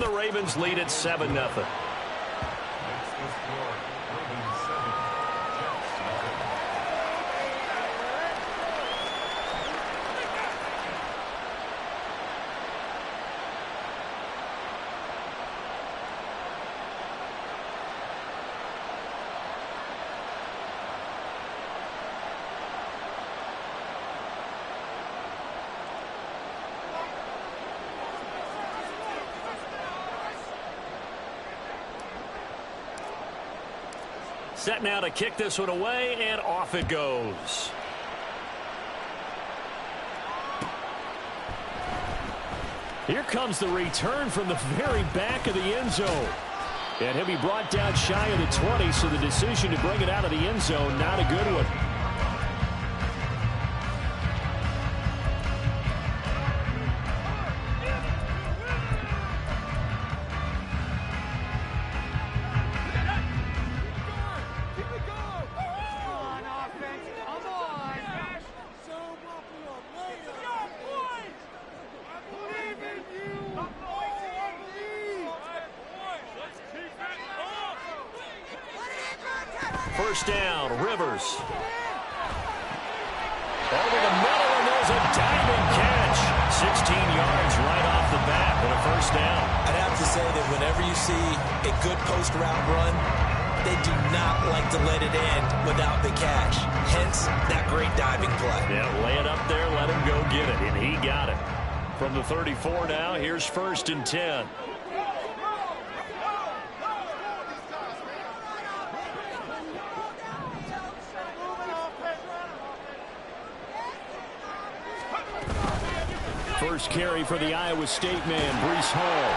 And the Ravens lead at 7-0. Set now to kick this one away, and off it goes. Here comes the return from the very back of the end zone. And he'll be brought down shy of the 20, so the decision to bring it out of the end zone, not a good one. First down, Rivers. Over the middle, and there's a diving catch. 16 yards right off the bat with a first down. I'd have to say that whenever you see a good post-route run, they do not like to let it end without the catch. Hence, that great diving play. Yeah, lay it up there, let him go get it, and he got it. From the 34 now, here's 1st and 10. First carry for the Iowa State man, Breece Hall.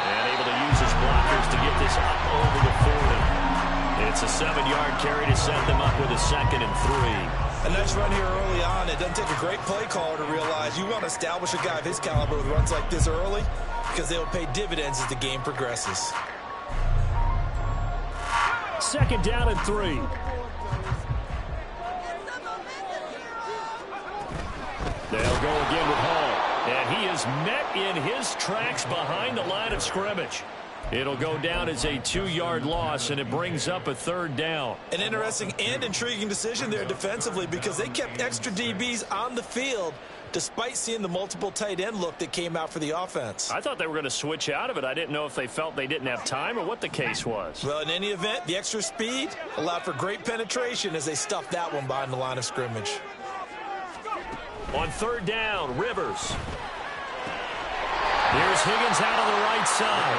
And able to use his blockers to get this up over the 40. It's a 7-yard carry to set them up with a 2nd and 3. A nice run here early on. It doesn't take a great play caller to realize you want to establish a guy of his caliber with runs like this early because they will pay dividends as the game progresses. 2nd down and 3. They'll go again with Hall. And he is met in his tracks behind the line of scrimmage. It'll go down as a 2-yard loss, and it brings up a 3rd down. An interesting and intriguing decision there defensively because they kept extra DBs on the field despite seeing the multiple tight end look that came out for the offense. I thought they were going to switch out of it. I didn't know if they felt they didn't have time or what the case was. Well, in any event, the extra speed allowed for great penetration as they stuffed that one behind the line of scrimmage. On 3rd down, Rivers. Here's Higgins out on the right side.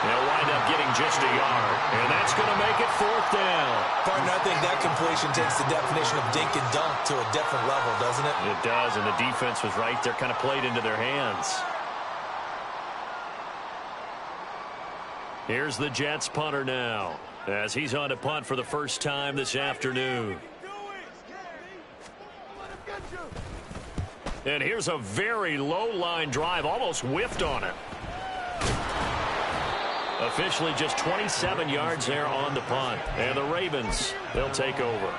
They'll wind up getting just a yard. And that's going to make it 4th down. Partner, I think that completion takes the definition of dink and dunk to a different level, doesn't it? It does, and the defense was right there, kind of played into their hands. Here's the Jets punter now, as he's on to punt for the first time this afternoon. And here's a very low-line drive, almost whiffed on it. Officially just 27 yards there on the punt. And the Ravens, they'll take over.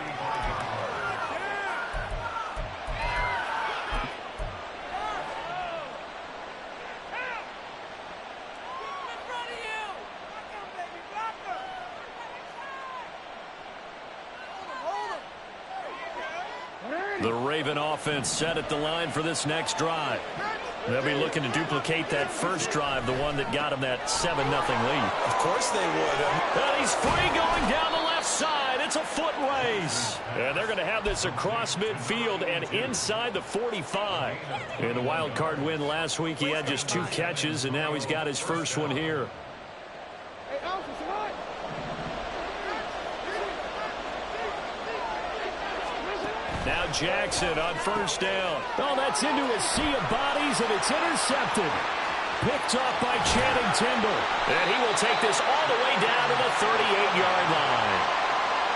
The Raven offense set at the line for this next drive. They'll be looking to duplicate that first drive, the one that got them that 7-0 lead. Of course they would. And he's free going down the left side. It's a foot race. And they're going to have this across midfield and inside the 45. In the wild card win last week, he had just 2 catches, and now he's got his first one here. Now Jackson on first down. Oh, that's into a sea of bodies, and it's intercepted. Picked off by Channing Tindall. And he will take this all the way down to the 38-yard line.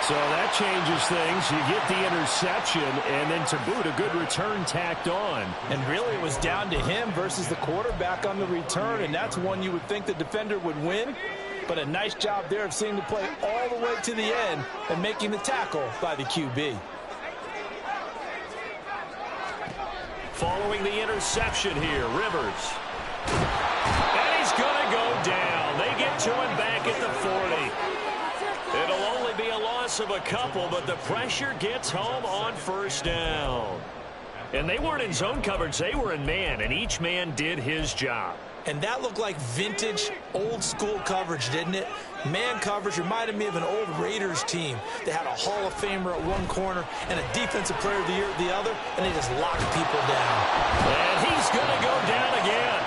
So that changes things. You get the interception, and then to boot, a good return tacked on. And really, it was down to him versus the quarterback on the return, and that's one you would think the defender would win. But a nice job there of seeing the play all the way to the end and making the tackle by the QB. Following the interception here, Rivers. And he's going to go loss of a couple, but the pressure gets home on first down. And they weren't in zone coverage. They were in man, and each man did his job. And that looked like vintage, old-school coverage, didn't it? Man coverage reminded me of an old Raiders team. They had a Hall of Famer at one corner and a Defensive Player of the Year at the other, and they just locked people down. And he's going to go down again.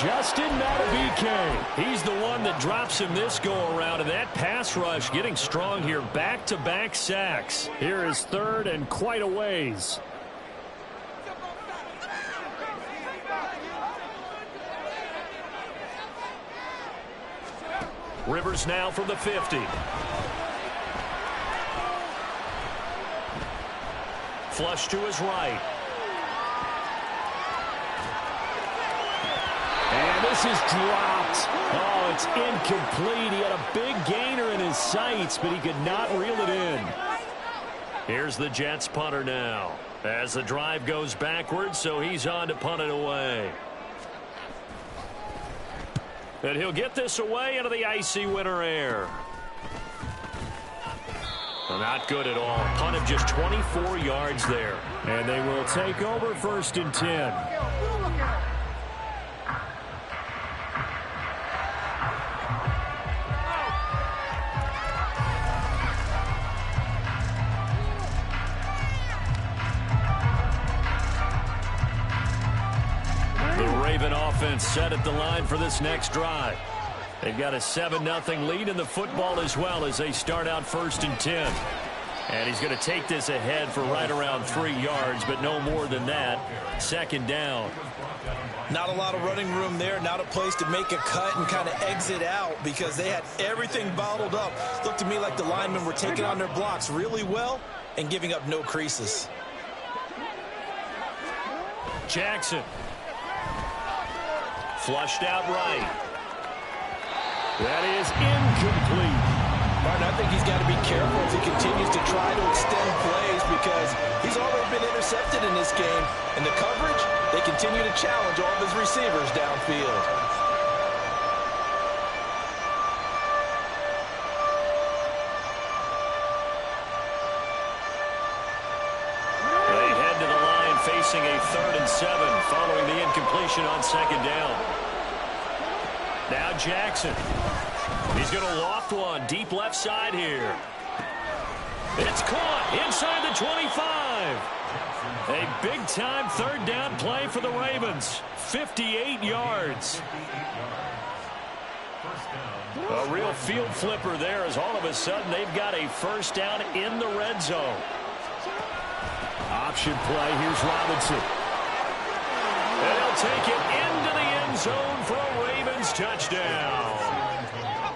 Justin Madubuike. He's the one that drops him this go-around, and that pass rush getting strong here. Back-to-back sacks. Here is third and quite a ways. Rivers now from the 50. Flush to his right. And this is dropped. Oh, it's incomplete. He had a big gainer in his sights, but he could not reel it in. Here's the Jets punter now. As the drive goes backwards, so he's on to punt it away. And he'll get this away into the icy winter air. Well, not good at all. Punt of just 24 yards there. And they will take over first and 10. Offense set at the line for this next drive. They've got a 7-0 lead in the football as well as they start out first and 10. And he's going to take this ahead for right around 3 yards, but no more than that. Second down. Not a lot of running room there. Not a place to make a cut and kind of exit out because they had everything bottled up. Looked to me like the linemen were taking on their blocks really well and giving up no creases. Jackson. Flushed out right. That is incomplete. Martin, I think he's got to be careful as he continues to try to extend plays because he's already been intercepted in this game. And the coverage, they continue to challenge all of his receivers downfield. They head to the line facing a 3rd and 7 following the incompletion on second down. Now Jackson. He's going to loft one deep left side here. It's caught inside the 25. A big-time 3rd down play for the Ravens. 58 yards. A real field flipper there as all of a sudden they've got a first down in the red zone. Option play. Here's Robinson. And he'll take it into the end zone for a Ravens touchdown.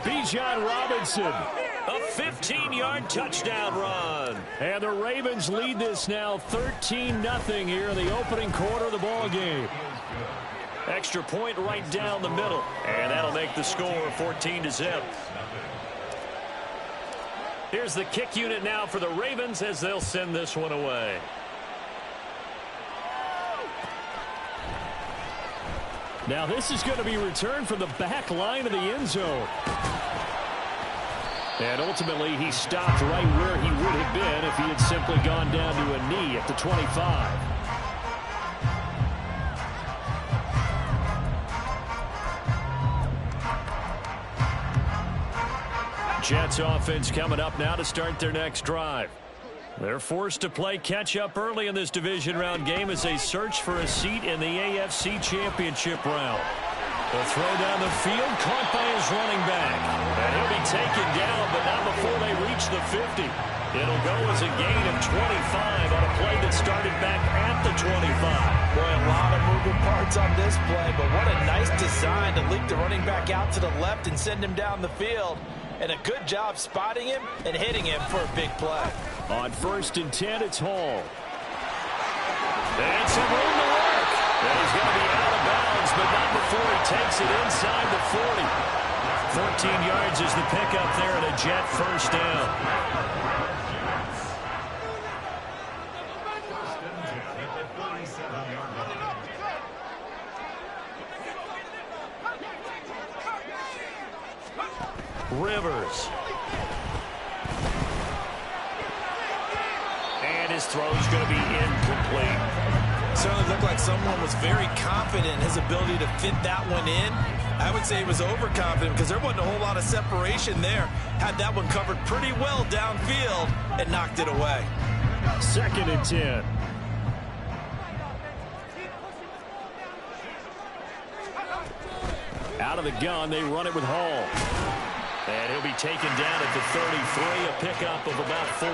Bijan Robinson, a 15-yard touchdown run. And the Ravens lead this now 13-0 here in the opening quarter of the ball game. Extra point right down the middle. And that'll make the score 14-0. Here's the kick unit now for the Ravens as they'll send this one away. Now this is going to be returned from the back line of the end zone. And ultimately he stopped right where he would have been if he had simply gone down to a knee at the 25. Jets offense coming up now to start their next drive. They're forced to play catch-up early in this division round game as they search for a seat in the AFC Championship round. The throw down the field, caught by his running back. And he'll be taken down, but not before they reach the 50. It'll go as a gain of 25 on a play that started back at the 25. Boy, a lot of moving parts on this play, but what a nice design to leak the running back out to the left and send him down the field. And a good job spotting him and hitting him for a big play. On first and 10, it's Hall. And some room to work. And he's going to be out of bounds, but not before he takes it inside the 40. 14 yards is the pickup there and a Jet first down. Rivers. throw's going to be incomplete. Certainly looked like someone was very confident in his ability to fit that one in. I would say he was overconfident because there wasn't a whole lot of separation there. Had that one covered pretty well downfield and knocked it away. 2nd and 10. Out of the gun, they run it with Hall. And he'll be taken down at the 33, a pickup of about 4.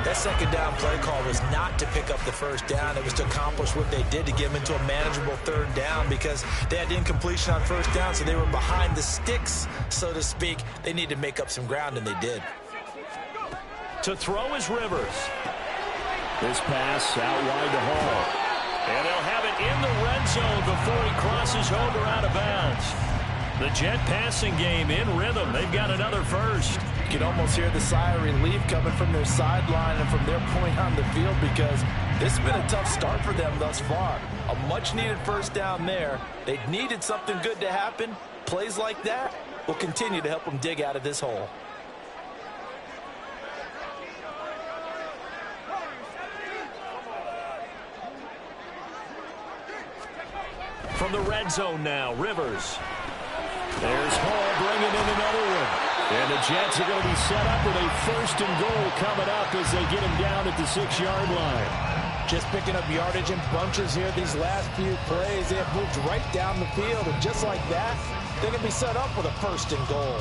That 2nd down play call was not to pick up the 1st down. It was to accomplish what they did to get them into a manageable 3rd down because they had incompletion on 1st down, so they were behind the sticks, so to speak. They needed to make up some ground, and they did. To throw is Rivers. This pass out wide to Hall. And they'll have it in the red zone before he crosses over out of bounds. The Jet passing game in rhythm. They've got another first. You can almost hear the sigh of relief coming from their sideline and from their point on the field because this has been a tough start for them thus far. A much-needed 1st down there. They needed something good to happen. Plays like that will continue to help them dig out of this hole. From the red zone now, Rivers. There's Hall bringing in another one. And the Jets are going to be set up with a 1st and goal coming up as they get him down at the 6-yard line. Just picking up yardage in bunches here these last few plays. They have moved right down the field, and just like that, they're going to be set up with a 1st and goal.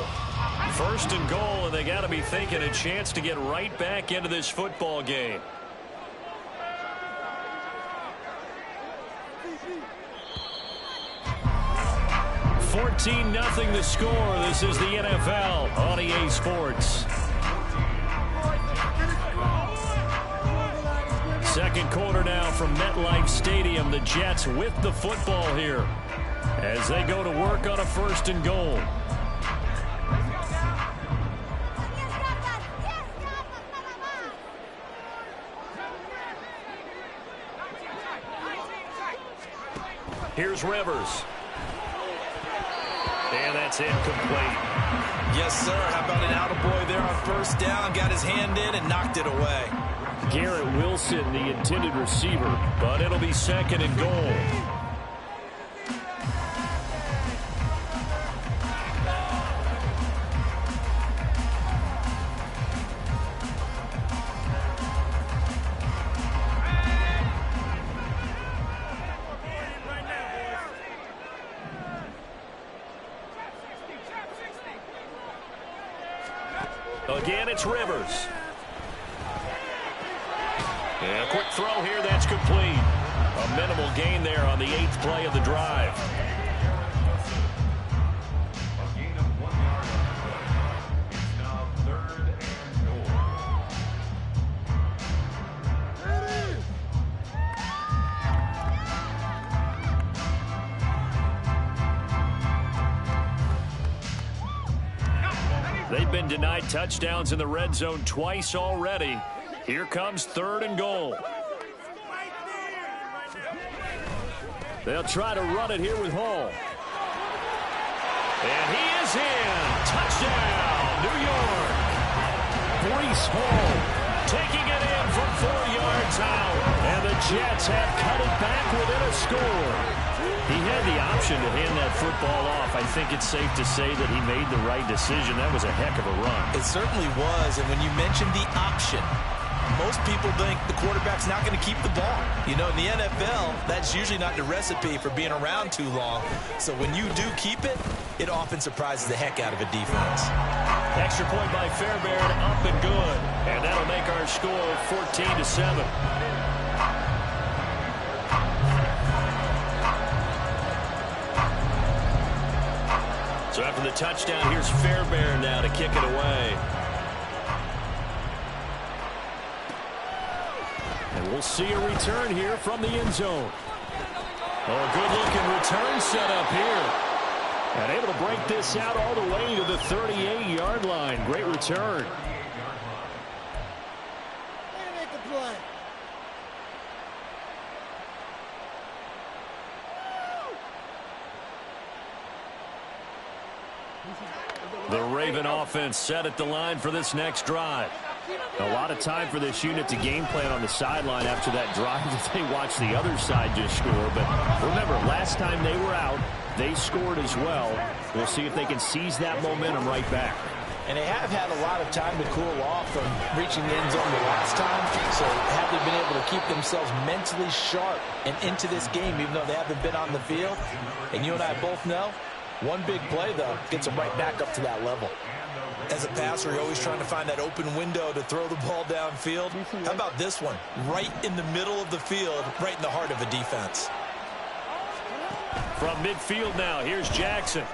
1st and goal, and they got to be thinking a chance to get right back into this football game. $14-0 the score. This is the NFL on EA Sports. 2nd quarter now from MetLife Stadium. The Jets with the football here as they go to work on a 1st and goal. Here's Rivers. And that's incomplete. Yes, sir. How about an attaboy there on 1st down? Got his hand in and knocked it away. Garrett Wilson, the intended receiver, but it'll be 2nd and goal. Again, it's Rivers. And a quick throw here, that's complete. A minimal gain there on the 8th play of the drive. A gain of 1 yard. It's now 3rd and goal. They've been denied touchdowns in the red zone twice already. Here comes 3rd and goal. They'll try to run it here with Hall. And he is in. Touchdown, New York. Breece Hall taking it in from 4 yards out. And the Jets have cut it back within a score. He had the option to hand that football off. I think it's safe to say that he made the right decision. That was a heck of a run. It certainly was, and when you mentioned the option, most people think the quarterback's not going to keep the ball. You know, in the NFL, that's usually not the recipe for being around too long. So when you do keep it, it often surprises the heck out of a defense. Extra point by Fairbairn, up and good. And that'll make our score 14-7. So after the touchdown, here's Fairbairn now to kick it away. And we'll see a return here from the end zone. Oh, good-looking return set up here. And able to break this out all the way to the 38-yard line. Great return. The Raven offense set at the line for this next drive. A lot of time for this unit to game plan on the sideline after that drive that they watched the other side just score. But remember, last time they were out, they scored as well. We'll see if they can seize that momentum right back. And they have had a lot of time to cool off from reaching the end zone the last time. So have they been able to keep themselves mentally sharp and into this game, even though they haven't been on the field? And you and I both know, one big play, though, gets them right back up to that level. As a passer, you're always trying to find that open window to throw the ball downfield. How about this one? Right in the middle of the field, right in the heart of a defense. From midfield now, here's Jackson.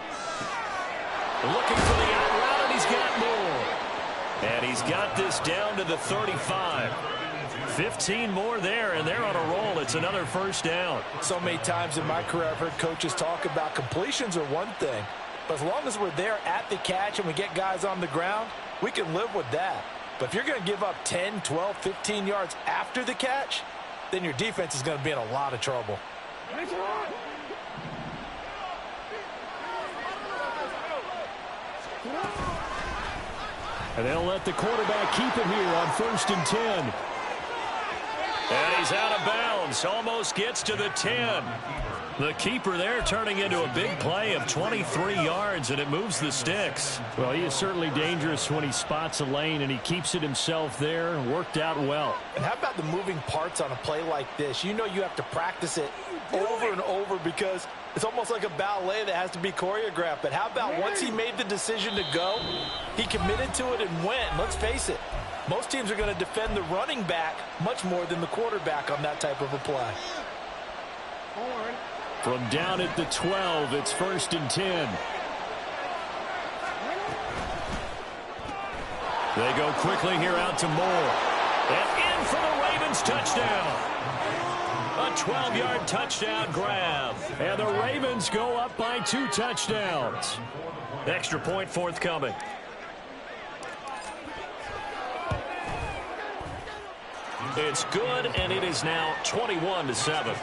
Looking for the out route, and he's got more. And he's got this down to the 35. 15 more there, and they're on a roll. It's another first down. So many times in my career, I've heard coaches talk about completions are one thing. But as long as we're there at the catch and we get guys on the ground, we can live with that. But if you're going to give up 10, 12, 15 yards after the catch, then your defense is going to be in a lot of trouble. And they'll let the quarterback keep it here on 1st and 10. And he's out of bounds. Almost gets to the 10. The keeper there turning into a big play of 23 yards, and it moves the sticks. Well, he is certainly dangerous when he spots a lane, and he keeps it himself there. Worked out well. And how about the moving parts on a play like this? You know you have to practice it over and over because it's almost like a ballet that has to be choreographed. But how about once he made the decision to go, he committed to it and went. Let's face it, most teams are going to defend the running back much more than the quarterback on that type of a play. From down at the 12, it's 1st and 10. They go quickly here out to Moore. And in for the Ravens touchdown. A 12-yard touchdown grab. And the Ravens go up by 2 touchdowns. Extra point forthcoming. It's good, and it is now 21-7.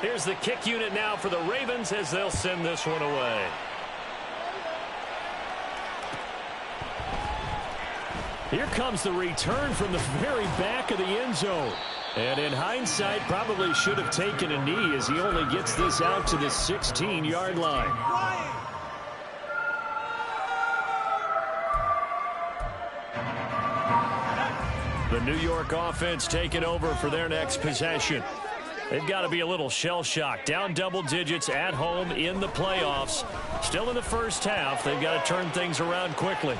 Here's the kick unit now for the Ravens as they'll send this one away. Here comes the return from the very back of the end zone. And in hindsight, probably should have taken a knee as he only gets this out to the 16-yard line. The New York offense taking over for their next possession. They've got to be a little shell-shocked. Down double digits at home in the playoffs. Still in the first half. They've got to turn things around quickly.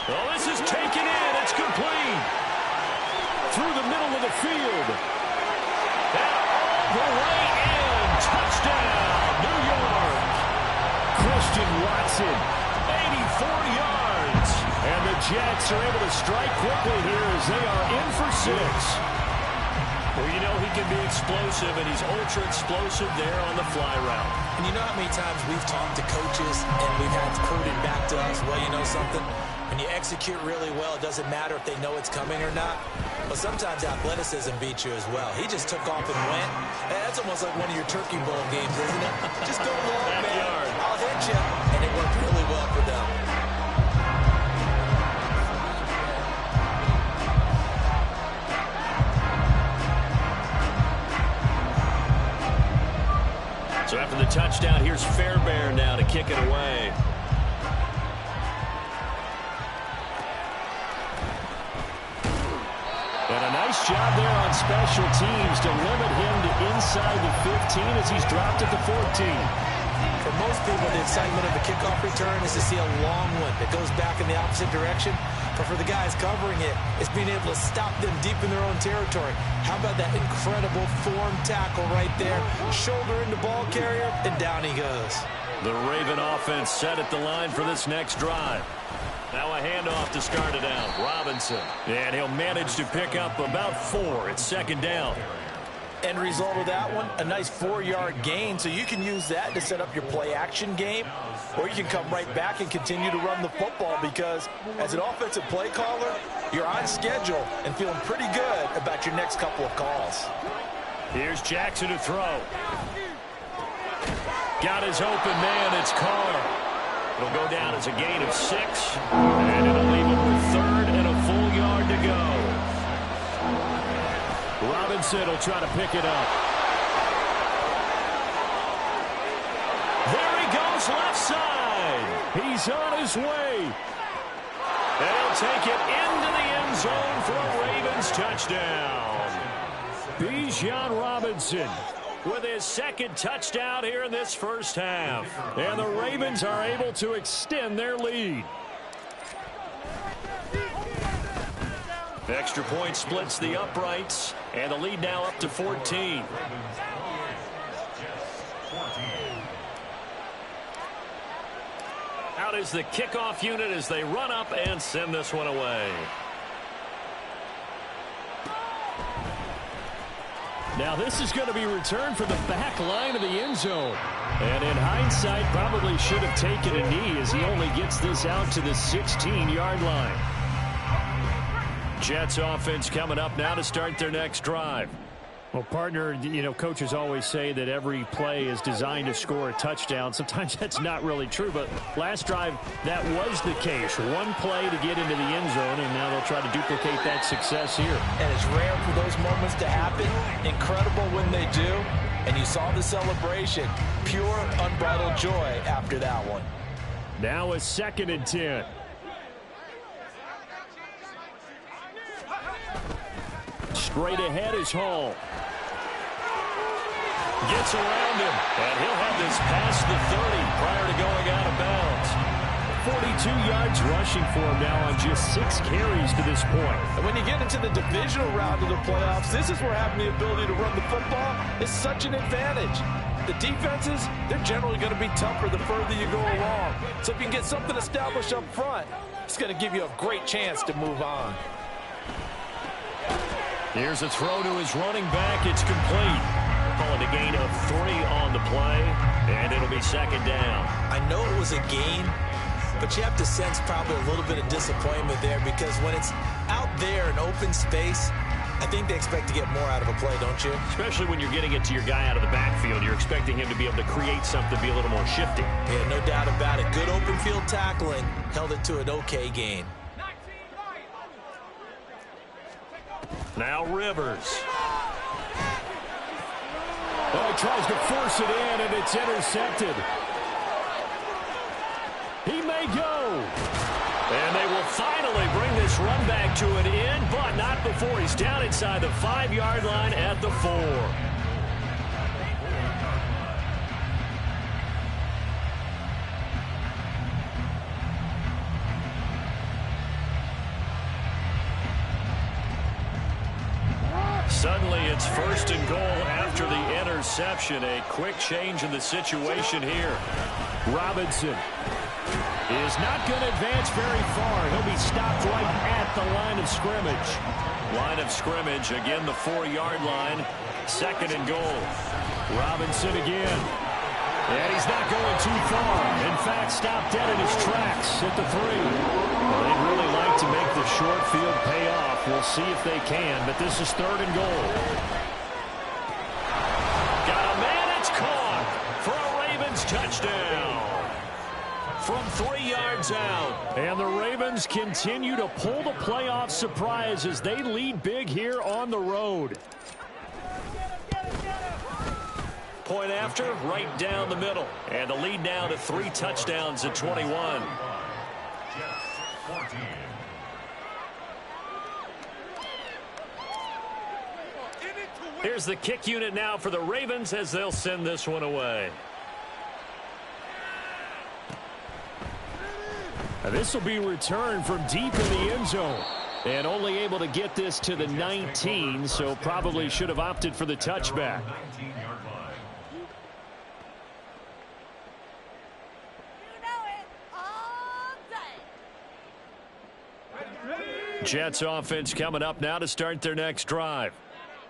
Well, this is taken in. It's complete. Through the middle of the field. And all the way in. Touchdown, New York. Christian Watson, 84 yards. And the Jets are able to strike quickly here as they are in for 6. Well, you know he can be explosive, and he's ultra-explosive there on the fly route. And you know how many times we've talked to coaches and we've had quoted back to us, well, you know something? When you execute really well, it doesn't matter if they know it's coming or not. But sometimes athleticism beats you as well. He just took off and went. Hey, that's almost like one of your Turkey Bowl games, isn't it? Just go long, man. I'll hit you. And it worked really well for them. So after the touchdown, here's Fairbairn now to kick it away. And a nice job there on special teams to limit him to inside the 15 as he's dropped at the 14. For most people, the excitement of the kickoff return is to see a long one that goes back in the opposite direction. But for the guys covering it, it's being able to stop them deep in their own territory. How about that incredible form tackle right there? Shoulder into ball carrier, and down he goes. The Raven offense set at the line for this next drive. Now a handoff to start it out. Robinson. And he'll manage to pick up about 4. It's 2nd down. End result of that one, a nice 4-yard gain. So you can use that to set up your play-action game, or you can come right back and continue to run the football because as an offensive play caller, you're on schedule and feeling pretty good about your next couple of calls. Here's Jackson to throw. Got his open man. It's Carr. It'll go down as a gain of 6, and it'll leave him with 3rd and a full yard to go. Robinson will try to pick it up. There he goes, left side. He's on his way. And he'll take it into the end zone for a Ravens touchdown. Bijan Robinson with his 2nd touchdown here in this first half. And the Ravens are able to extend their lead. The extra point splits the uprights, and the lead now up to 14. Out is the kickoff unit as they run up and send this one away. Now this is going to be returned from the back line of the end zone. And in hindsight, probably should have taken a knee as he only gets this out to the 16-yard line. Jets offense coming up now to start their next drive. Well, partner, you know, coaches always say that every play is designed to score a touchdown. Sometimes that's not really true, but last drive, that was the case. One play to get into the end zone, and now they'll try to duplicate that success here. And it's rare for those moments to happen. Incredible when they do. And you saw the celebration. Pure, unbridled joy after that one. Now a 2nd and 10. Straight ahead is Hall. Gets around him, and he'll have this past the 30 prior to going out of bounds. 42 yards rushing for him now on just 6 carries to this point. And when you get into the divisional round of the playoffs, this is where having the ability to run the football is such an advantage. The defenses, they're generally going to be tougher the further you go along. So if you can get something established up front, it's going to give you a great chance to move on. Here's a throw to his running back. It's complete. Calling a gain of 3 on the play, and it'll be 2nd down. I know it was a gain, but you have to sense probably a little bit of disappointment there because when it's out there in open space, I think they expect to get more out of a play, don't you? Especially when you're getting it to your guy out of the backfield. You're expecting him to be able to create something, be a little more shifty. Yeah, no doubt about it. Good open field tackling. Held it to an okay gain. Now Rivers. Oh, he tries to force it in, and it's intercepted. He may go. And they will finally bring this run back to an end, but not before he's down inside the 5-yard line at the 4. Suddenly it's 1st and goal after the interception. A quick change in the situation here. Robinson is not going to advance very far. He'll be stopped right at the line of scrimmage. Line of scrimmage, again the 4-yard line. 2nd and goal. Robinson again. And he's not going too far. In fact, stopped dead in his tracks at the 3. Well, they'd really like to make the short field pay off. We'll see if they can, but this is 3rd and goal. Got a man, it's caught for a Ravens touchdown. From 3 yards out. And the Ravens continue to pull the playoff surprise as they lead big here on the road. Point after, right down the middle. And the lead now to 3 touchdowns at 21. Here's the kick unit now for the Ravens as they'll send this one away. This will be returned from deep in the end zone. And only able to get this to the 19, so probably should have opted for the touchback. Jets offense coming up now to start their next drive.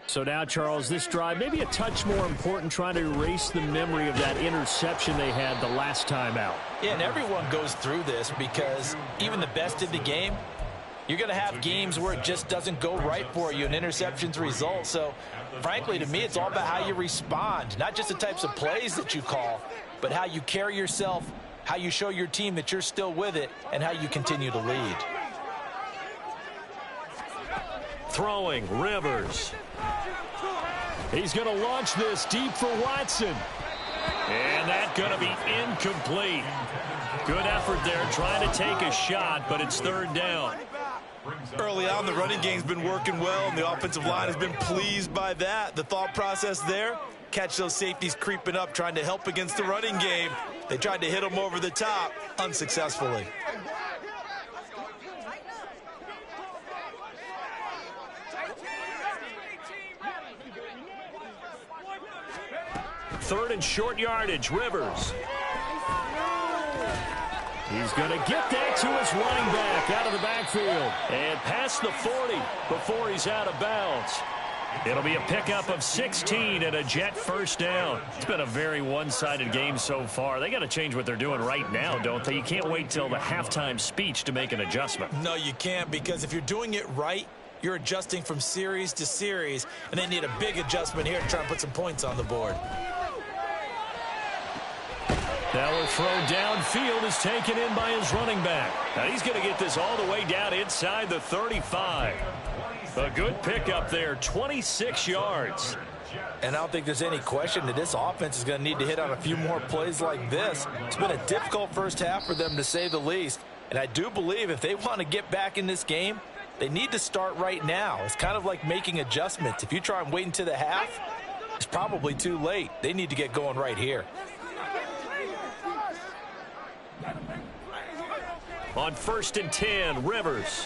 So now, Charles, this drive maybe a touch more important, trying to erase the memory of that interception they had the last time out. Yeah, and everyone goes through this because even the best in the game, you're going to have games where it just doesn't go right for you and interceptions result. So, frankly, to me, it's all about how you respond, not just the types of plays that you call, but how you carry yourself how you show your team that you're still with it, and how you continue to lead. Throwing, Rivers. He's going to launch this deep for Watson. And that's going to be incomplete. Good effort there trying to take a shot, but it's third down. Early on, the running game's been working well, and the offensive line has been pleased by that. The thought process there, catch those safeties creeping up, trying to help against the running game. They tried to hit them over the top, unsuccessfully. Third and short yardage, Rivers. He's going to get that to his running back out of the backfield. And past the 40 before he's out of bounds. It'll be a pickup of 16 and a Jet first down. It's been a very one-sided game so far. They got to change what they're doing right now, don't they? You can't wait till the halftime speech to make an adjustment. No, you can't, because if you're doing it right, you're adjusting from series to series, and they need a big adjustment here to try and put some points on the board. Now a throw downfield is taken in by his running back. Now he's going to get this all the way down inside the 35. A good pickup there, 26 yards. And I don't think there's any question that this offense is going to need to hit on a few more plays like this. It's been a difficult first half for them, to say the least. And I do believe if they want to get back in this game, they need to start right now. It's kind of like making adjustments. If you try and wait until the half, it's probably too late. They need to get going right here. On 1st and 10, Rivers.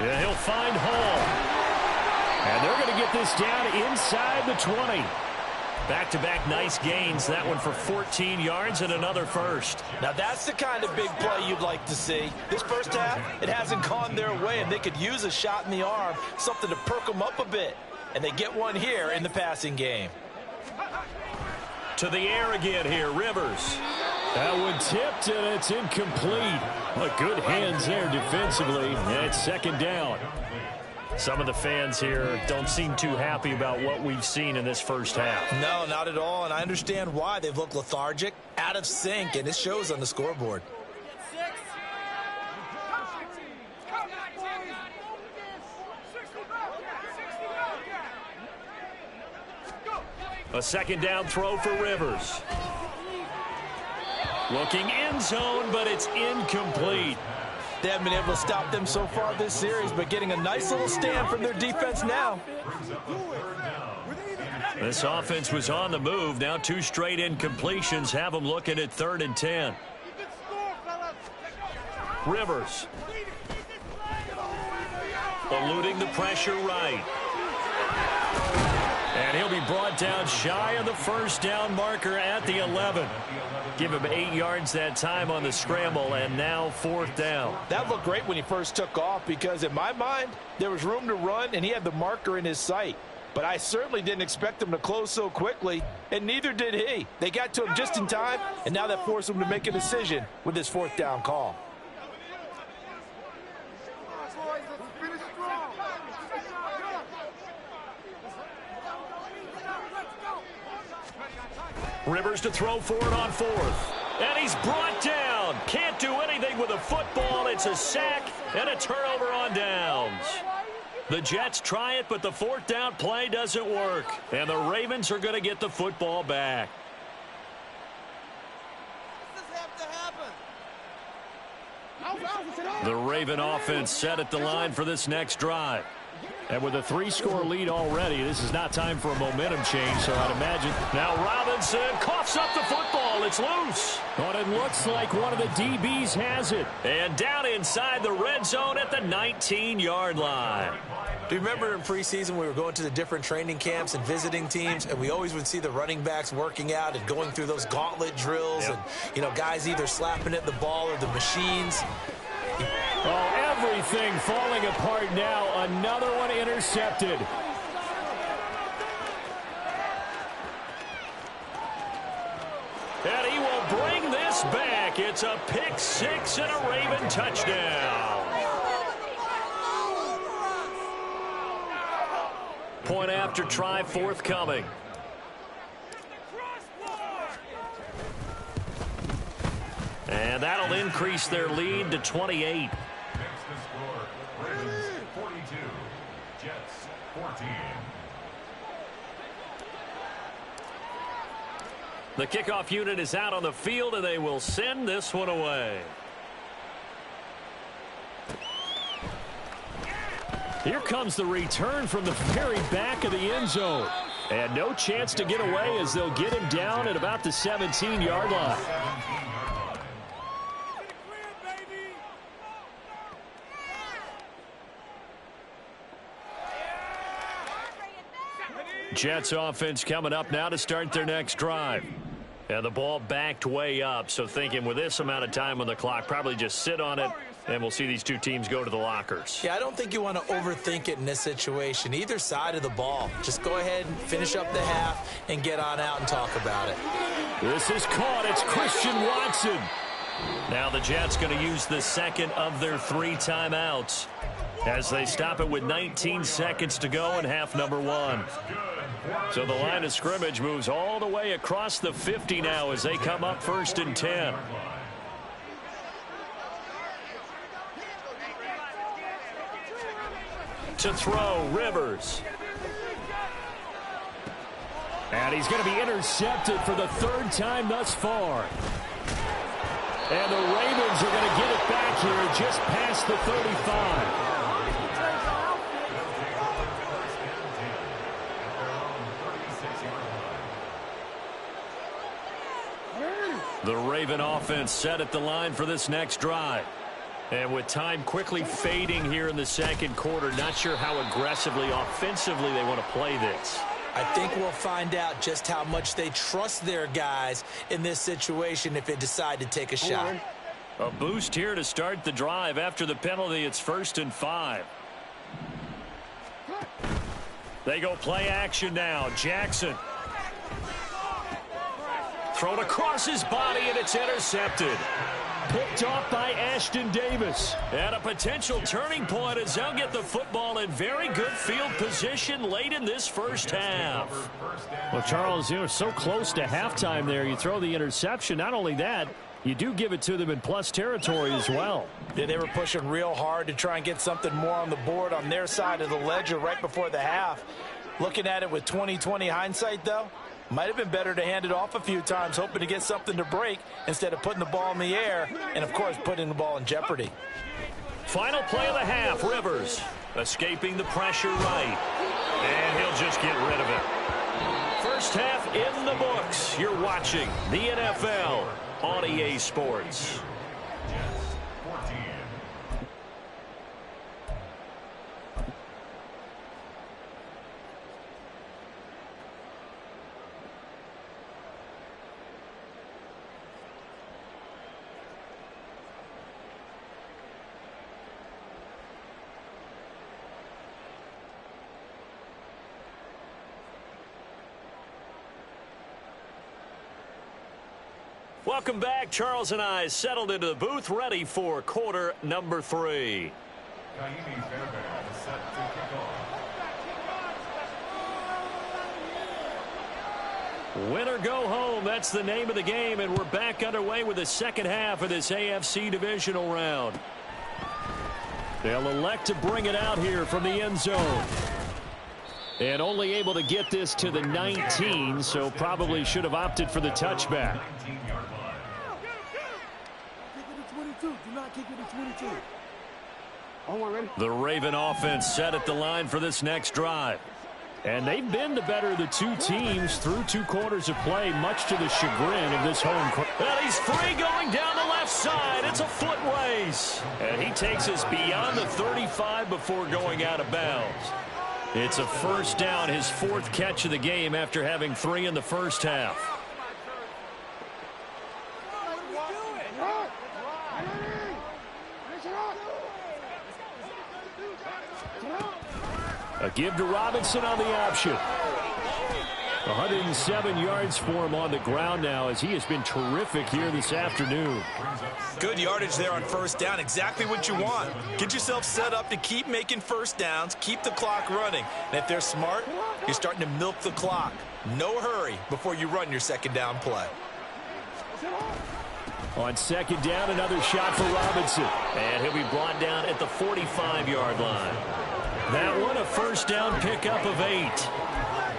Yeah, he'll find Hall. And they're going to get this down inside the 20. Back-to-back nice gains. That one for 14 yards and another first. Now that's the kind of big play you'd like to see. This first half, it hasn't gone their way, and they could use a shot in the arm, something to perk them up a bit. And they get one here in the passing game. To the air again here, Rivers. That one tipped, and it's incomplete. But good hands there defensively, and it's second down. Some of the fans here don't seem too happy about what we've seen in this first half. No, not at all, and I understand why. They've looked lethargic, out of sync, and it shows on the scoreboard. A second down throw for Rivers. Looking end zone, but it's incomplete. They haven't been able to stop them so far this series, but getting a nice little stand from their defense now. This offense was on the move. Now 2 straight incompletions have them looking at 3rd and 10. Rivers. Eluding the pressure right. And he'll be brought down shy of the first down marker at the 11. Give him 8 yards that time on the scramble, and now 4th down. That looked great when he first took off, because in my mind, there was room to run, and he had the marker in his sight. But I certainly didn't expect him to close so quickly, and neither did he. They got to him just in time, and now that forced him to make a decision with this 4th down call. Rivers to throw for it on 4th. And he's brought down. Can't do anything with a football. It's a sack and a turnover on downs. The Jets try it, but the 4th down play doesn't work. And the Ravens are going to get the football back. The Raven offense set at the line for this next drive. And with a 3-score lead already, this is not time for a momentum change, so I'd imagine. Now Robinson coughs up the football. It's loose. But it looks like one of the DBs has it. And down inside the red zone at the 19-yard line. Do you remember in preseason we were going to the different training camps and visiting teams, and we always would see the running backs working out and going through those gauntlet drills, and, you know, guys either slapping at the ball or the machines. Oh, everything falling apart now. Another one intercepted. And he will bring this back. It's a pick 6 and a Raven touchdown. Point after try forthcoming. And that'll increase their lead to 28. Next to score, Ravens 42, Jets 14. The kickoff unit is out on the field, and they will send this one away. Here comes the return from the very back of the end zone. And no chance to get away as they'll get him down at about the 17-yard line. Jets offense coming up now to start their next drive. And the ball backed way up, so thinking with this amount of time on the clock, probably just sit on it, and we'll see these two teams go to the lockers. Yeah, I don't think you want to overthink it in this situation. Either side of the ball. Just go ahead and finish up the half and get on out and talk about it. This is caught. It's Christian Watson. Now the Jets going to use the second of their 3 timeouts as they stop it with 19 seconds to go in half number 1. So the line of scrimmage moves all the way across the 50 now as they come up 1st and 10. To throw, Rivers. And he's going to be intercepted for the 3rd time thus far. And the Ravens are going to get it back here just past the 35. The Raven offense set at the line for this next drive. And with time quickly fading here in the second quarter, not sure how aggressively, offensively they want to play this. I think we'll find out just how much they trust their guys in this situation if they decide to take a shot. A boost here to start the drive. After the penalty, it's 1st and 5. They go play action now. Jackson. Thrown across his body, and it's intercepted. Picked off by Ashton Davis. And a potential turning point as they'll get the football in very good field position late in this first half. Well, Charles, you know, so close to halftime there. You throw the interception. Not only that, you do give it to them in plus territory as well. Yeah, they were pushing real hard to try and get something more on the board on their side of the ledger right before the half. Looking at it with 20/20 hindsight, though, might have been better to hand it off a few times, hoping to get something to break instead of putting the ball in the air and, of course, putting the ball in jeopardy. Final play of the half, Rivers escaping the pressure right. And he'll just get rid of it. First half in the books. You're watching the NFL on EA Sports. Welcome back. Charles and I settled into the booth, ready for quarter number 3. Win or go home, that's the name of the game, and we're back underway with the second half of this AFC divisional round. They'll elect to bring it out here from the end zone. And only able to get this to the 19, so probably should have opted for the touchback. The Raven offense set at the line for this next drive. And they've been the better of the two teams through 2 quarters of play, much to the chagrin of this home crowd. Well, he's free going down the left side. It's a foot race. And he takes us beyond the 35 before going out of bounds. It's a first down, his 4th catch of the game after having 3 in the first half. A give to Robinson on the option. 107 yards for him on the ground now as he has been terrific here this afternoon. Good yardage there on first down. Exactly what you want. Get yourself set up to keep making first downs, keep the clock running. And if they're smart, you're starting to milk the clock. No hurry before you run your second down play. On second down, another shot for Robinson. And he'll be brought down at the 45-yard line. That one, a first down pickup of 8.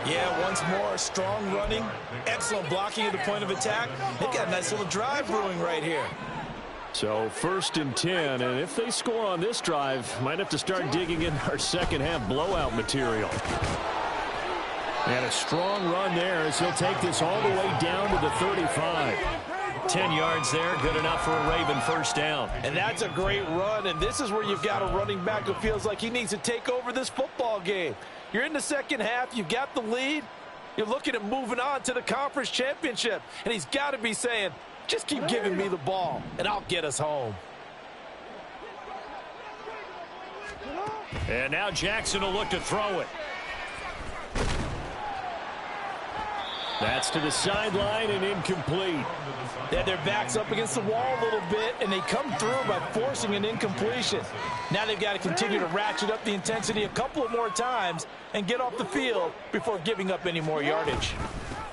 Yeah, once more, strong running, excellent blocking at the point of attack. They've got a nice little drive brewing right here. So 1st and 10, and if they score on this drive, might have to start digging in our second half blowout material. And a strong run there as he'll take this all the way down to the 35. 10 yards there, good enough for a Raven first down. And that's a great run, and this is where you've got a running back who feels like he needs to take over this football game. You're in the second half, you've got the lead, you're looking at moving on to the conference championship, and he's got to be saying, just keep giving me the ball, and I'll get us home. And now Jackson will look to throw it. That's to the sideline and incomplete. They had their backs up against the wall a little bit, and they come through by forcing an incompletion. Now they've got to continue to ratchet up the intensity a couple of more times and get off the field before giving up any more yardage.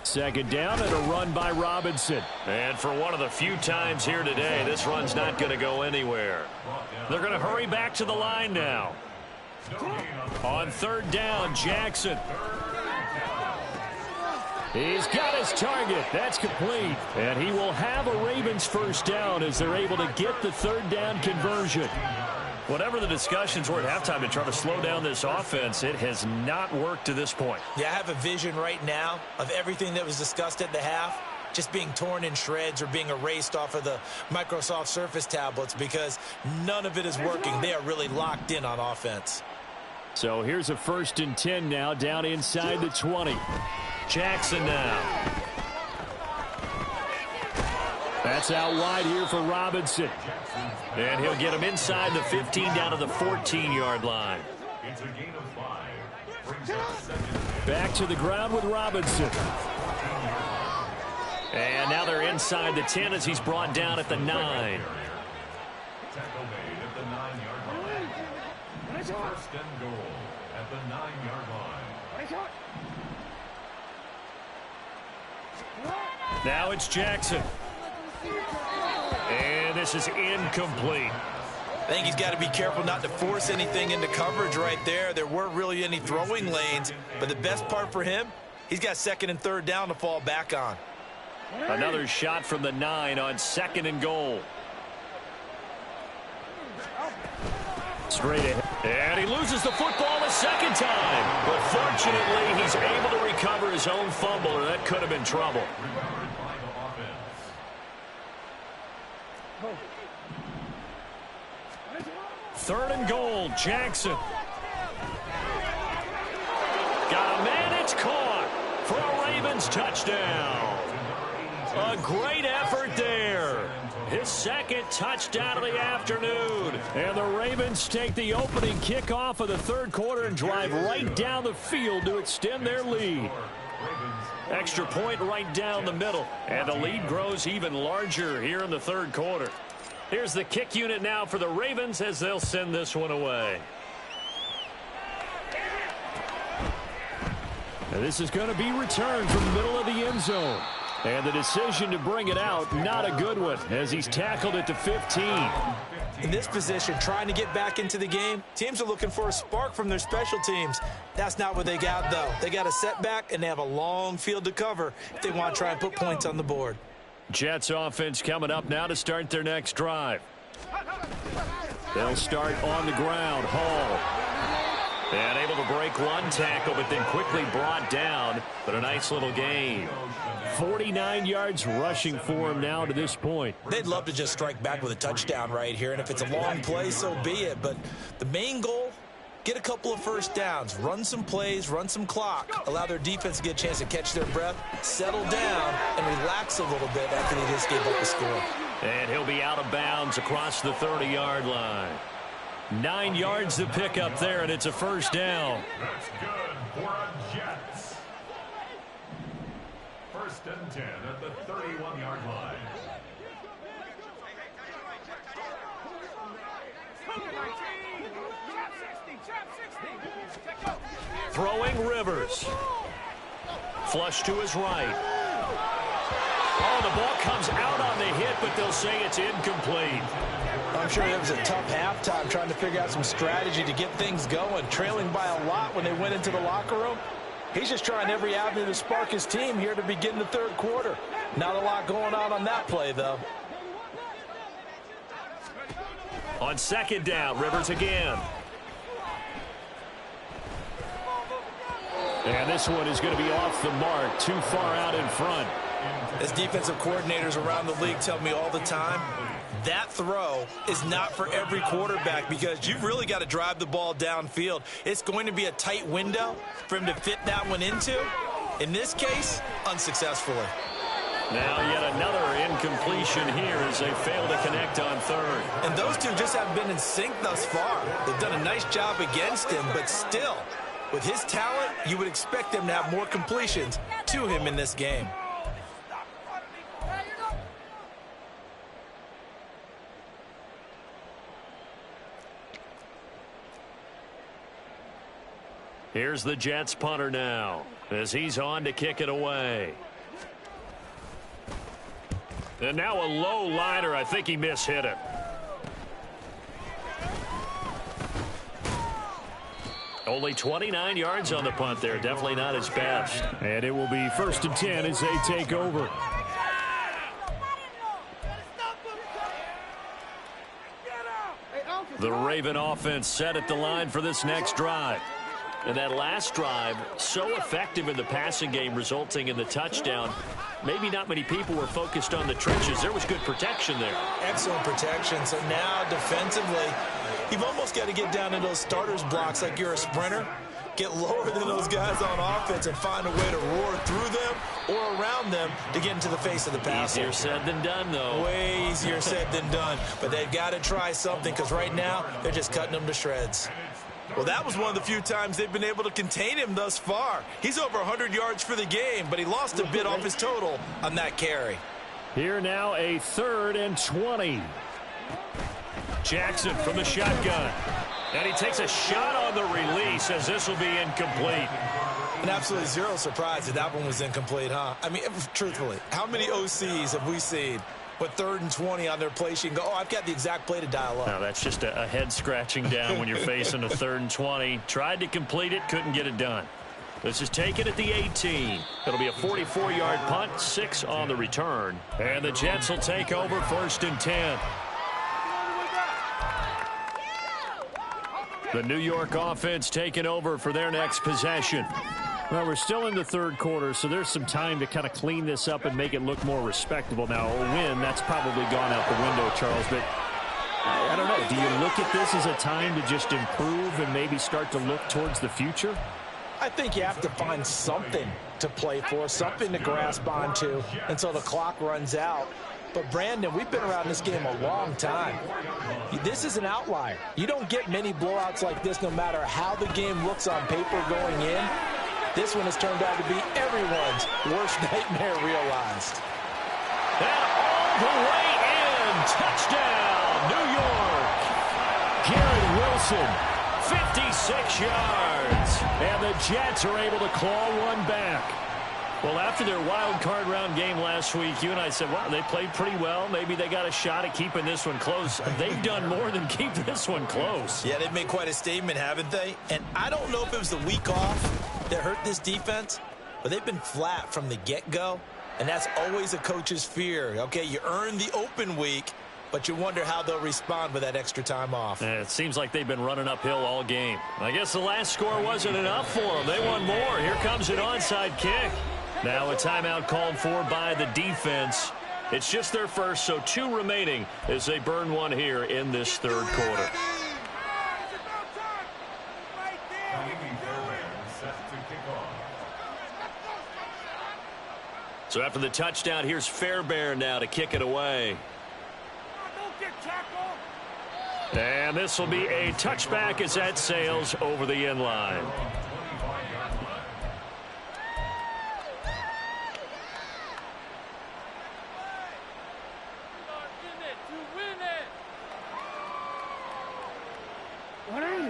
Second down and a run by Robinson. And for one of the few times here today, this run's not going to go anywhere. They're going to hurry back to the line now. On third down, Jackson. He's got his target. That's complete. And he will have a Ravens first down as they're able to get the third down conversion. Whatever the discussions were at halftime to try to slow down this offense, it has not worked to this point. Yeah, I have a vision right now of everything that was discussed at the half just being torn in shreds or being erased off of the Microsoft Surface tablets because none of it is working. They are really locked in on offense. So here's a 1st and 10 now down inside the 20. Jackson now. That's out wide here for Robinson. And he'll get him inside the 15 down to the 14-yard line. It's a gain of 5. Brings up second. Back to the ground with Robinson. And now they're inside the 10 as he's brought down at the 9. Tackle made at the 9-yard line. First and goal at the 9-yard line. Now it's Jackson. And this is incomplete. I think he's got to be careful not to force anything into coverage right there. There weren't really any throwing lanes, but the best part for him, he's got second and third down to fall back on. Another shot from the 9 on 2nd and goal. Straight ahead. And he loses the football the second time. But fortunately, he's able to recover his own fumble, or that could have been trouble. Third and goal, Jackson. Got a man, it's caught for a Ravens touchdown. A great effort there. His second touchdown of the afternoon. And the Ravens take the opening kickoff of the third quarter and drive right down the field to extend their lead. Extra point right down the middle. And the lead grows even larger here in the third quarter. Here's the kick unit now for the Ravens as they'll send this one away. And this is going to be returned from the middle of the end zone. And the decision to bring it out, not a good one, as he's tackled at the 15. In this position, trying to get back into the game, teams are looking for a spark from their special teams. That's not what they got, though. They got a setback, and they have a long field to cover if they want to try and put points on the board. Jets offense coming up now to start their next drive. They'll start on the ground. Hall. And able to break one tackle, but then quickly brought down. But a nice little gain. 49 yards rushing for him now to this point. They'd love to just strike back with a touchdown right here. And if it's a long play, so be it. But the main goal, get a couple of first downs. Run some plays, run some clock. Allow their defense to get a chance to catch their breath, settle down, and relax a little bit after they just gave up a score. And he'll be out of bounds across the 30-yard line. 9 yards to pick up there, and it's a first down. That's good for a Jets. First and 10 at the 31-yard line. Throwing Rivers. Flush to his right. Oh, the ball comes out on the hit, but they'll say it's incomplete. I'm sure it was a tough halftime trying to figure out some strategy to get things going, trailing by a lot when they went into the locker room. He's just trying every avenue to spark his team here to begin the third quarter. Not a lot going on that play, though. On second down, Rivers again. And this one is going to be off the mark, too far out in front. As defensive coordinators around the league tell me all the time, that throw is not for every quarterback because you've really got to drive the ball downfield. It's going to be a tight window for him to fit that one into. In this case, unsuccessfully. Now yet another incompletion here as they fail to connect on third. And those two just haven't been in sync thus far. They've done a nice job against him, but still, with his talent, you would expect them to have more completions to him in this game. Here's the Jets punter now as he's on to kick it away. And now a low liner. I think he mishit it. Only 29 yards on the punt there. Definitely not his best. And it will be 1st and 10 as they take over. The Raven offense set at the line for this next drive. And that last drive, so effective in the passing game, resulting in the touchdown. Maybe not many people were focused on the trenches. There was good protection there. Excellent protection. So now defensively, you've almost got to get down in those starters blocks like you're a sprinter. Get lower than those guys on offense and find a way to roar through them or around them to get into the face of the passer. Easier said than done, though. Way easier said than done. But they've got to try something because right now they're just cutting them to shreds. Well, that was one of the few times they've been able to contain him thus far. He's over 100 yards for the game, but he lost a bit off his total on that carry. Here now a 3rd and 20. Jackson from the shotgun. And he takes a shot on the release as this will be incomplete. And absolutely zero surprise that that one was incomplete, huh? I mean, truthfully, how many OCs have we seen with 3rd and 20 on their play sheet and go, oh, I've got the exact play to dial up? No, that's just a head scratching down when you're facing a 3rd and 20. Tried to complete it, couldn't get it done. This is taken at the 18. It'll be a 44-yard punt, 6 on the return. And the Jets will take over 1st and 10. The New York offense taking over for their next possession. Well, we're still in the third quarter, so there's some time to kind of clean this up and make it look more respectable. Now, a win, that's probably gone out the window, Charles, but I don't know. Do you look at this as a time to just improve and maybe start to look towards the future? I think you have to find something to play for, something to grasp onto until the clock runs out. But, Brandon, we've been around this game a long time. This is an outlier. You don't get many blowouts like this no matter how the game looks on paper going in. This one has turned out to be everyone's worst nightmare realized. And all the way in. Touchdown, New York. Garrett Wilson, 56 yards. And the Jets are able to claw one back. Well, after their wild card round game last week, you and I said, wow, they played pretty well. Maybe they got a shot at keeping this one close. They've done more than keep this one close. Yeah, they've made quite a statement, haven't they? And I don't know if it was the week off that hurt this defense, but they've been flat from the get-go, and that's always a coach's fear. Okay, you earn the open week, but you wonder how they'll respond with that extra time off. And it seems like they've been running uphill all game. I guess the last score wasn't enough for them. They want more. Here comes an onside kick. Now a timeout called for by the defense. It's just their first, so 2 remaining as they burn one here in this third quarter. So after the touchdown, here's Fairbairn now to kick it away. And this will be a touchback as that sails over the end line.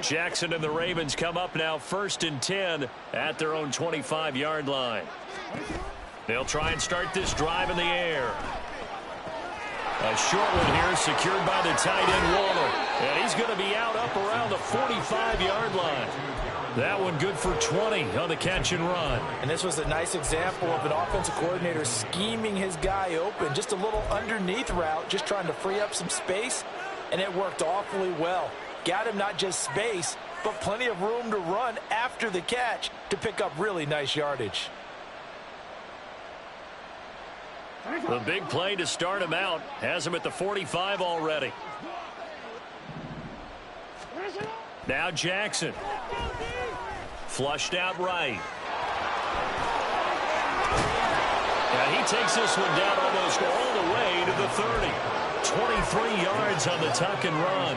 Jackson and the Ravens come up now 1st and 10 at their own 25-yard line. They'll try and start this drive in the air. A short one here secured by the tight end Waller. And he's going to be out up around the 45-yard line. That one good for 20 on the catch and run. And this was a nice example of an offensive coordinator scheming his guy open. Just a little underneath route, just trying to free up some space. And it worked awfully well. Got him not just space, but plenty of room to run after the catch to pick up really nice yardage. The big play to start him out has him at the 45 already. Now Jackson. Flushed out right. And he takes this one down almost all the way to the 30. 23 yards on the tuck and run.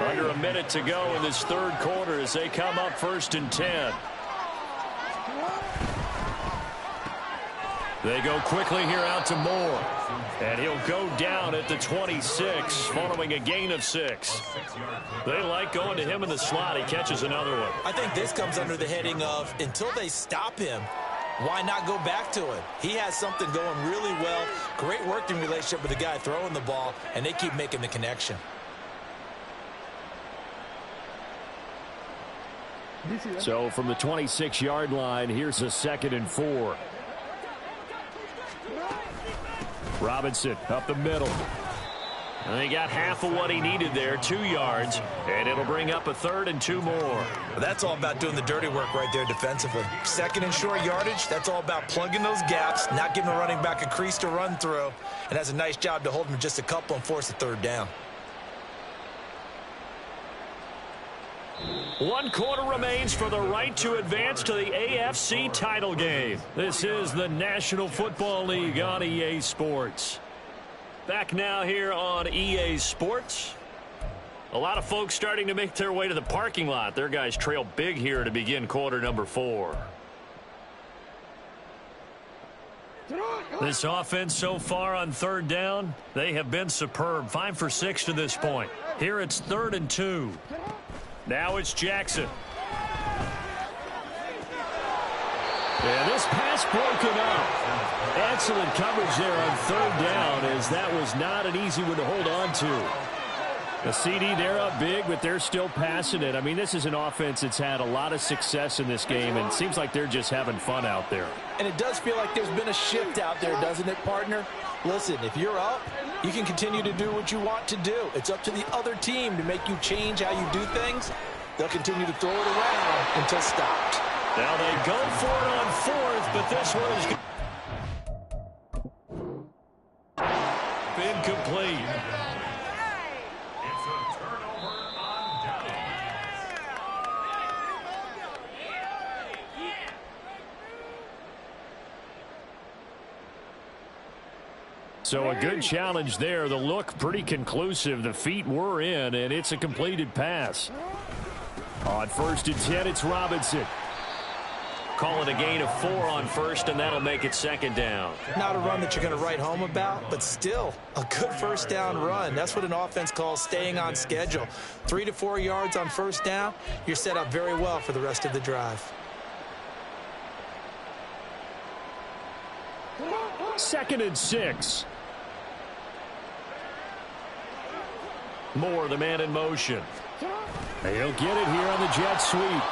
Under a minute to go in this third quarter as they come up 1st and 10. They go quickly here out to Moore. And he'll go down at the 26 following a gain of 6. They like going to him in the slot. He catches another one. I think this comes under the heading of until they stop him, why not go back to him? He has something going really well. Great working relationship with the guy throwing the ball, and they keep making the connection. So from the 26-yard line, here's a 2nd and 4. Robinson up the middle. And he got half of what he needed there, 2 yards, and it'll bring up a 3rd and 2 more. Well, that's all about doing the dirty work right there defensively. 2nd and short yardage, that's all about plugging those gaps, not giving a running back a crease to run through, and has a nice job to hold him just a couple and force a 3rd down. 1 quarter remains for the right to advance to the AFC title game. This is the National Football League on EA Sports. Back now here on EA Sports. A lot of folks starting to make their way to the parking lot. Their guys trail big here to begin quarter number 4. This offense so far on 3rd down, they have been superb. 5 for 6 to this point. Here it's 3rd and 2. Now it's Jackson. And this pass broken up. Excellent coverage there on 3rd down, as that was not an easy one to hold on to. The CD, they're up big, but they're still passing it. I mean, this is an offense that's had a lot of success in this game, and it seems like they're just having fun out there. And it does feel like there's been a shift out there, doesn't it, partner? Listen, if you're up, you can continue to do what you want to do. It's up to the other team to make you change how you do things. They'll continue to throw it around until stopped. Now they go for it on 4th, but this one is incomplete. It's a turnover on down. So a good challenge there. The look pretty conclusive. The feet were in, and it's a completed pass. On 1st and 10, it's Robinson. Call it a gain of 4 on 1st, and that'll make it 2nd down. Not a run that you're going to write home about, but still a good 1st down run. That's what an offense calls staying on schedule. 3 to 4 yards on 1st down, you're set up very well for the rest of the drive. 2nd and 6. Moore, the man in motion. He'll get it here on the jet sweep.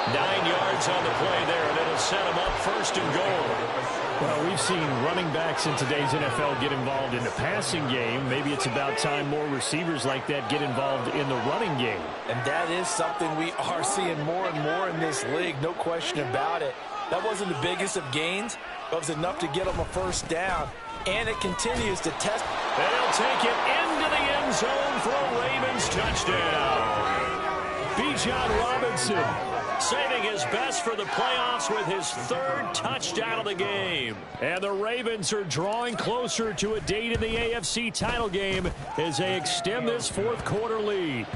9 yards on the play there, and it'll set him up 1st and goal. Well, we've seen running backs in today's NFL get involved in the passing game. Maybe it's about time more receivers like that get involved in the running game. And that is something we are seeing more and more in this league, no question about it. That wasn't the biggest of gains, but it was enough to get them a 1st down. And it continues to test. And he'll take it into the end zone for a Ravens touchdown. Bijan Robinson saving his best for the playoffs with his 3rd touchdown of the game. And the Ravens are drawing closer to a date in the AFC title game as they extend this 4th quarter lead.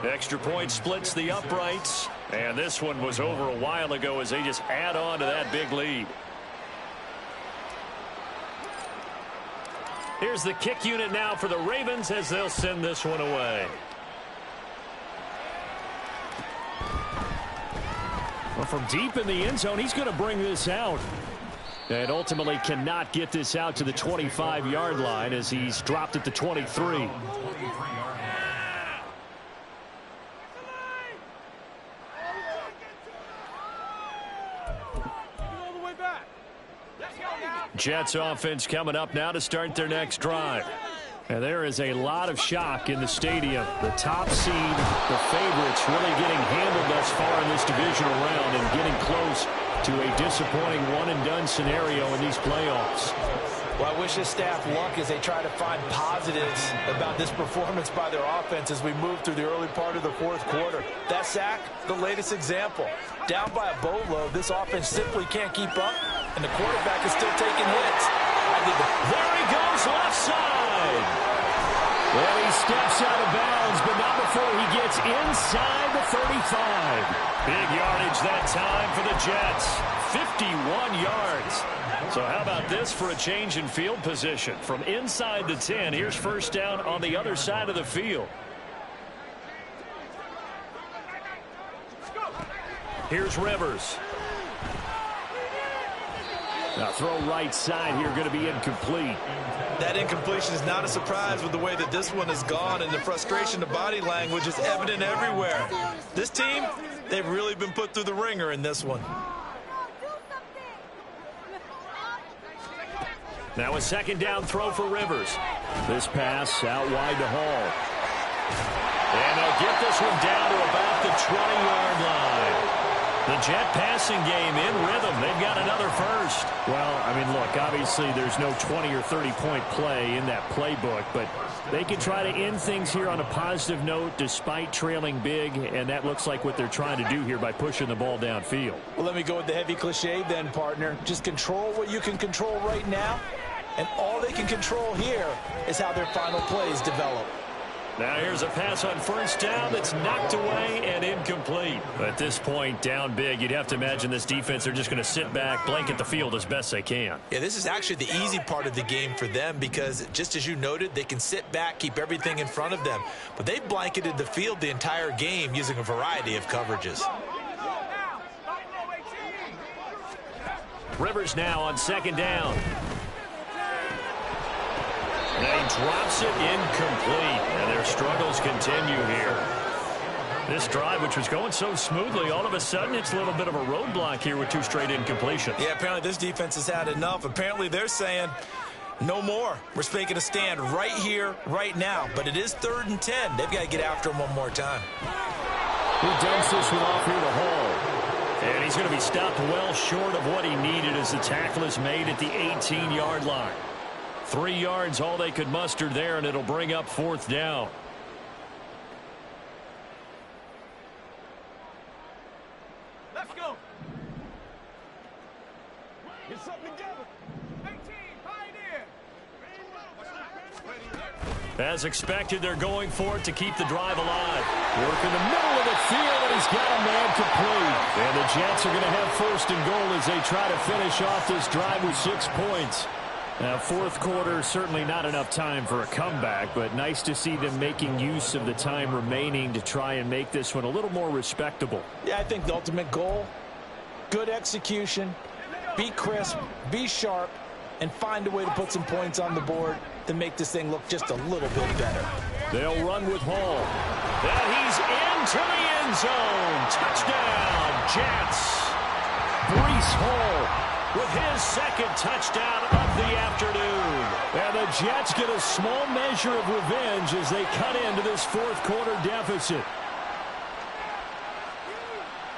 Extra point splits the uprights. And this one was over a while ago as they just add on to that big lead. Here's the kick unit now for the Ravens as they'll send this one away. Well, from deep in the end zone, he's going to bring this out. And ultimately cannot get this out to the 25-yard line as he's dropped at the 23. Jets offense coming up now to start their next drive. And there is a lot of shock in the stadium. The top seed, the favorites, really getting handled thus far in this divisional round and getting close to a disappointing one-and-done scenario in these playoffs. Well, I wish his staff luck as they try to find positives about this performance by their offense as we move through the early part of the fourth quarter. That sack, the latest example. Down by a boatload, this offense simply can't keep up, and the quarterback is still taking hits. There he goes, left side. Well, he steps out of bounds, but not before he gets inside the 35. Big yardage that time for the Jets. 51 yards. So how about this for a change in field position? From inside the 10, here's first down on the other side of the field. Here's Rivers. Now throw right side here, going to be incomplete. That incompletion is not a surprise with the way that this one has gone, and the frustration, the body language is evident everywhere. This team, they've really been put through the ringer in this one. Now a second down throw for Rivers. This pass out wide to Hall. And they'll get this one down to about the 20-yard line. The Jet passing game in rhythm. They've got another first. Well, I mean, look, obviously there's no 20 or 30-point play in that playbook, but they can try to end things here on a positive note despite trailing big, and that looks like what they're trying to do here by pushing the ball downfield. Well, let me go with the heavy cliche then, partner. Just control what you can control right now, and all they can control here is how their final plays develop. Now here's a pass on first down that's knocked away and incomplete. At this point, down big, you'd have to imagine this defense, they're just going to sit back, blanket the field as best they can. Yeah, this is actually the easy part of the game for them because, just as you noted, they can sit back, keep everything in front of them. But they blanketed the field the entire game using a variety of coverages. Rivers now on second down. And he drops it incomplete, and their struggles continue here. This drive, which was going so smoothly, all of a sudden it's a little bit of a roadblock here with two straight incompletions. Yeah, apparently this defense has had enough. Apparently they're saying no more. We're making a stand right here, right now. But it is 3rd and 10. They've got to get after him one more time. He dumps this one off here to Hall. And he's going to be stopped well short of what he needed as the tackle is made at the 18-yard line. 3 yards, all they could muster there, and it'll bring up 4th down. Let's go. Get something together. 18, pioneer. As expected, they're going for it to keep the drive alive. Work in the middle of the field, and he's got a man complete. And the Jets are going to have 1st and goal as they try to finish off this drive with 6 points. Now, 4th quarter, certainly not enough time for a comeback, but nice to see them making use of the time remaining to try and make this one a little more respectable. Yeah, I think the ultimate goal, good execution, be crisp, be sharp, and find a way to put some points on the board to make this thing look just a little bit better. They'll run with Hall. And he's into the end zone. Touchdown, Jets. Breece Hall with his 2nd touchdown of the afternoon. And the Jets get a small measure of revenge as they cut into this 4th quarter deficit.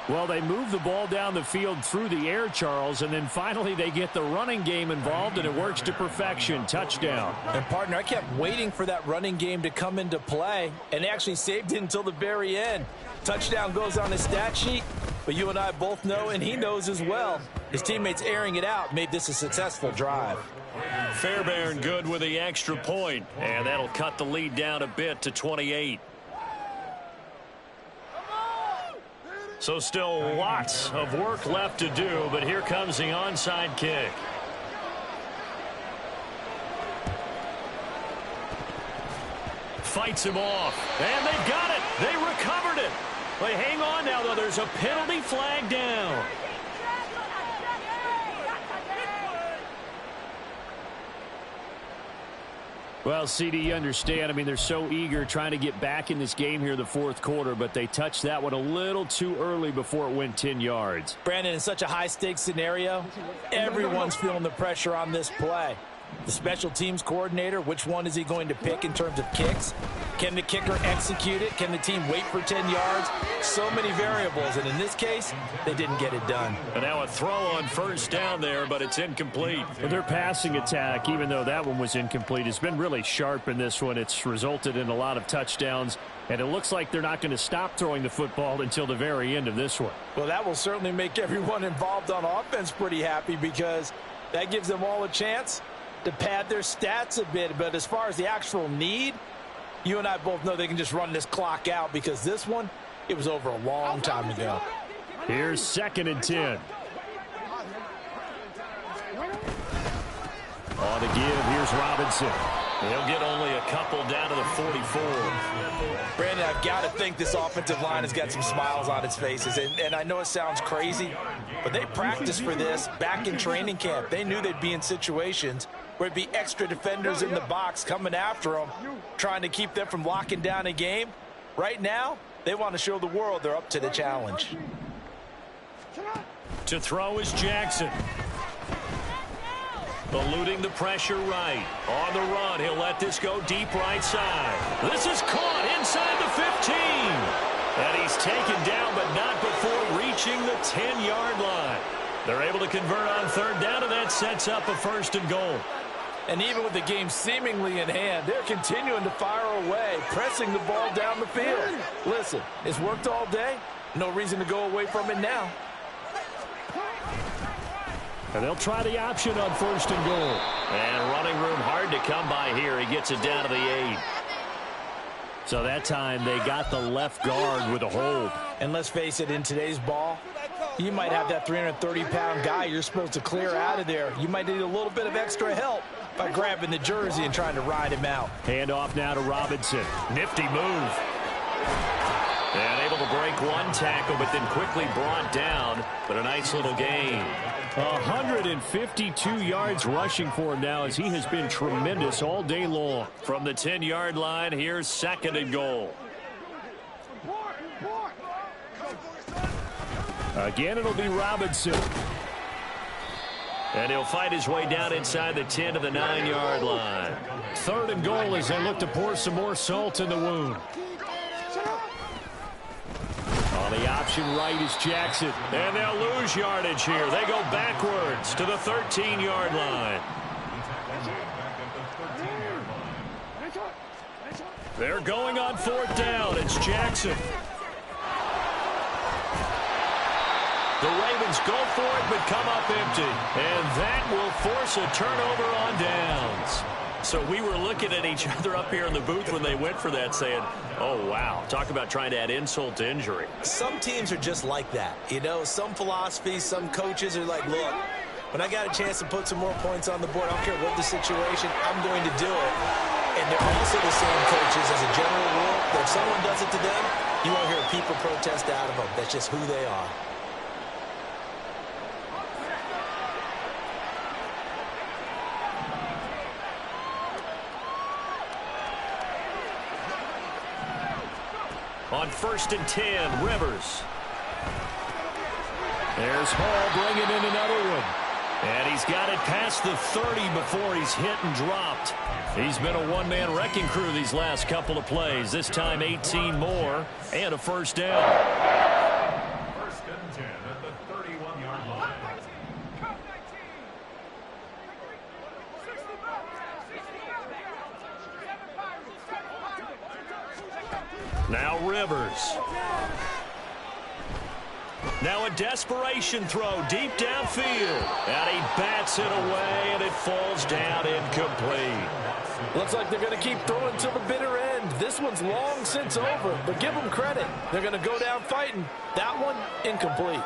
Well, they move the ball down the field through the air, Charles, and then finally they get the running game involved, and it works to perfection. Touchdown. And, partner, I kept waiting for that running game to come into play, and actually saved it until the very end. Touchdown goes on his stat sheet, but you and I both know, and he knows as well, his teammates airing it out made this a successful drive. Fairbairn good with the extra point, and that'll cut the lead down a bit to 28. So still lots of work left to do, but here comes the onside kick. Fights him off, and they've got it. They recovered it. Well, hang on now, though. There's a penalty flag down. Well, CD, you understand. I mean, they're so eager trying to get back in this game here in the fourth quarter, but they touched that one a little too early before it went 10 yards. Brandon, in such a high-stakes scenario, everyone's feeling the pressure on this play. The special teams coordinator, which one is he going to pick in terms of kicks? Can the kicker execute it? Can the team wait for 10 yards? So many variables, and in this case, they didn't get it done. And now a throw on first down there, but it's incomplete. Well, their passing attack, even though that one was incomplete, has been really sharp in this one. It's resulted in a lot of touchdowns, and it looks like they're not going to stop throwing the football until the very end of this one. Well, that will certainly make everyone involved on offense pretty happy because that gives them all a chance to pad their stats a bit. But as far as the actual need, you and I both know they can just run this clock out because this one, it was over a long time ago. Here's 2nd and 10. On the give, here's Robinson. He'll get only a couple down to the 44. Brandon, I've got to think this offensive line has got some smiles on its faces. And I know it sounds crazy, but they practiced for this back in training camp. They knew they'd be in situations where it'd be extra defenders in the box coming after them, trying to keep them from locking down a game. Right now, they want to show the world they're up to the challenge. To throw is Jackson. Eluding the pressure right. On the run, he'll let this go deep right side. This is caught inside the 15. And he's taken down, but not before reaching the 10-yard line. They're able to convert on 3rd down, and that sets up a 1st and goal. And even with the game seemingly in hand, they're continuing to fire away, pressing the ball down the field. Listen, it's worked all day. No reason to go away from it now. And they'll try the option on 1st and goal. And running room hard to come by here. He gets it down to the 8. So that time they got the left guard with a hold. And let's face it, in today's ball, you might have that 330-pound guy you're supposed to clear out of there. You might need a little bit of extra help by grabbing the jersey and trying to ride him out. Hand off now to Robinson. Nifty move. And able to break one tackle, but then quickly brought down. But a nice little gain. 152 yards rushing for him now as he has been tremendous all day long. From the 10-yard line, here's 2nd and goal. Again, it'll be Robinson. And he'll fight his way down inside the 10 to the 9-yard line. 3rd and goal as they look to pour some more salt in the wound. On the option right is Jackson. And they'll lose yardage here. They go backwards to the 13-yard line. They're going on 4th down. It's Jackson. The Ravens go for it, but come up empty. And that will force a turnover on downs. So we were looking at each other up here in the booth when they went for that saying, oh, wow, talk about trying to add insult to injury. Some teams are just like that. You know, some philosophies, some coaches are like, look, when I got a chance to put some more points on the board, I don't care what the situation, I'm going to do it. And they're also the same coaches as a general rule that if someone does it to them, you won't hear people protest out of them. That's just who they are. On 1st and 10, Rivers. There's Hall bringing in another one. And he's got it past the 30 before he's hit and dropped. He's been a one-man wrecking crew these last couple of plays. This time 18 more and a 1st down. 1st and 10 at the 31-yard line. Now Rivers. Now a desperation throw deep downfield. And he bats it away, and it falls down incomplete. Looks like they're going to keep throwing till the bitter end. This one's long since over, but give them credit. They're going to go down fighting. That one, incomplete.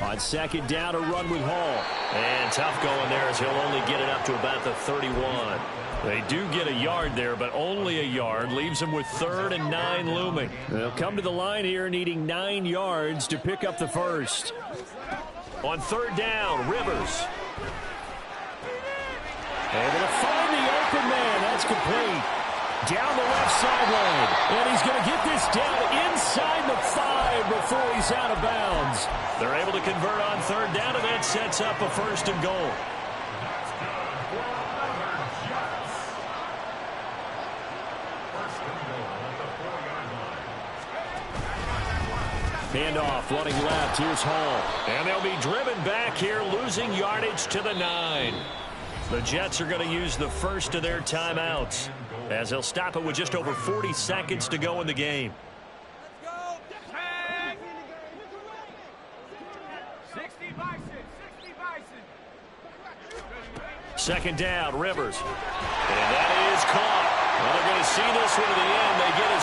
On second down, a run with Hall. And tough going there as he'll only get it up to about the 31. They do get a yard there, but only a yard. Leaves them with 3rd and 9 looming. They'll come to the line here needing 9 yards to pick up the first. On 3rd down, Rivers. Able to find the open man. That's complete. Down the left sideline. And he's going to get this down inside the 5 before he's out of bounds. They're able to convert on 3rd down, and that sets up a 1st and goal. Handoff, running left. Here's Hall. And they'll be driven back here, losing yardage to the 9. The Jets are going to use the first of their timeouts, as they'll stop it with just over 40 seconds to go in the game. Let's go. 60 Bison. 60 Bison. 2nd down, Rivers. And that is caught. Well, they're going to see this one to the end. They get a